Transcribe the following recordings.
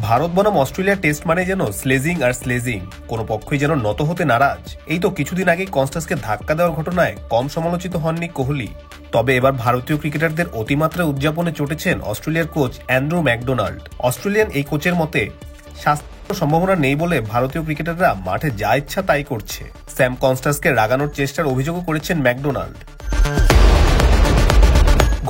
ভারত বনাম Australia test মানে যেন স্লেজিং আর স্লেজিং, কোনো পক্ষই যেন নত হতে নারাজ। এই তো কিছুদিন আগে কনস্টাসকে ধাক্কা দেওয়ার ঘটনায় কম সমালোচিত হননি কোহলি। তবে এবার ভারতীয় ক্রিকেটারদের অতিমাত্রায় উদযাপনে চটেছেন অস্ট্রেলিয়ার কোচ অ্যান্ড্রু ম্যাকডোনাল্ড। অস্ট্রেলিয়ান এই কোচের মতে স্বাস্থ্য সম্ভাবনা নেই বলে ভারতীয় ক্রিকেটাররা মাঠে যা ইচ্ছা তাই করছে। স্যাম কনস্টাসকে রাগানোর চেষ্টার অভিযোগও করেছেন ম্যাকডোনাল্ড।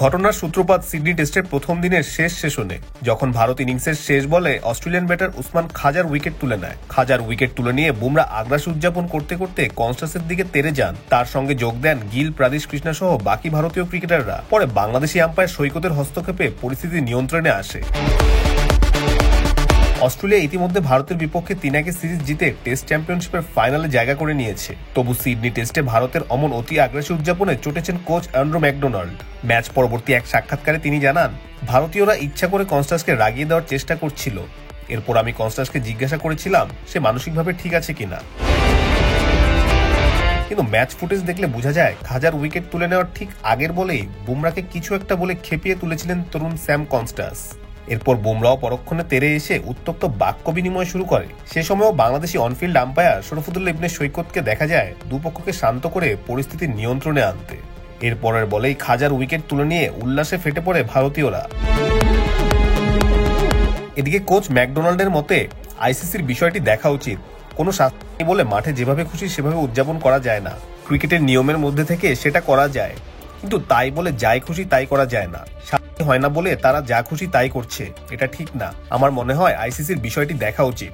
ঘটনার সূত্রপাত সিডনি টেস্টের প্রথম দিনের শেষ সেশনে, যখন ভারত ইনিংসের শেষ বলে অস্ট্রেলিয়ান ব্যাটার উসমান খাজার উইকেট তুলে নেয়। খাজার উইকেট তুলে নিয়ে বুমরা আগ্রাসী উদযাপন করতে করতে কনস্টাসের দিকে তেড়ে যান। তার সঙ্গে যোগ দেন গিল, প্রাদেশ কৃষ্ণা সহ বাকি ভারতীয় ক্রিকেটাররা। পরে বাংলাদেশি আম্পায়ার সৈকতের হস্তক্ষেপে পরিস্থিতি নিয়ন্ত্রণে আসে। অস্ট্রেলিয়া ইতিমধ্যে ভারতের বিপক্ষে 3-1 সিরিজ জিতে টেস্ট চ্যাম্পিয়নশিপের ফাইনালে জায়গা করে নিয়েছে। তবু সিডনি টেস্টে ভারতের অমন অতি আগ্রাসী উদযাপনে চটেছেন কোচ অ্যান্ড্রু ম্যাকডোনাল্ড। ম্যাচ পরবর্তী এক সাক্ষাৎকারে তিনি জানান, ভারতীয়রা ইচ্ছা করে কনস্টাসকে রাগিয়ে দেওয়ার চেষ্টা করছিল। এরপর আমি কনস্টাসকে জিজ্ঞাসা করেছিলাম সে মানসিকভাবে ঠিক আছে কিনা। কিন্তু ম্যাচ ফুটেজ দেখলে বোঝা যায় খাজার উইকেট তুলে নেওয়ার ঠিক আগের বলেই বুমরাকে কিছু একটা বলে খেপিয়ে তুলেছিলেন তরুণ স্যাম কনস্টাস। এরপর বুমরাও পরক্ষণে তেড়ে এসে উত্তপ্ত বাক্য বিনিময় শুরু করে। সে সময়ও বাংলাদেশি অনফিল্ড আম্পায়ার শরফুদ্দুল্লাহ ইবনে সৈকতকে দেখা যায় দুপক্ষকে শান্ত করে পরিস্থিতি নিয়ন্ত্রণে আনতে। এরপরের বলেই খাজার উইকেট তুলে নিয়ে উল্লাসে ফেটে পড়ে ভারতীয়রা। এদিকে কোচ ম্যাকডোনাল্ডের মতে আইসিসির বিষয়টি দেখা উচিত। কোনো শাস্তি বলে মাঠে যেভাবে খুশি সেভাবে উদযাপন করা যায় না। ক্রিকেটের নিয়মের মধ্যে থেকে সেটা করা যায়, কিন্তু তাই বলে যাই খুশি তাই করা যায় না। শাস্তি হয় না বলে তারা যা খুশি তাই করছে, এটা ঠিক না। আমার মনে হয় আইসিসির বিষয়টি দেখা উচিত।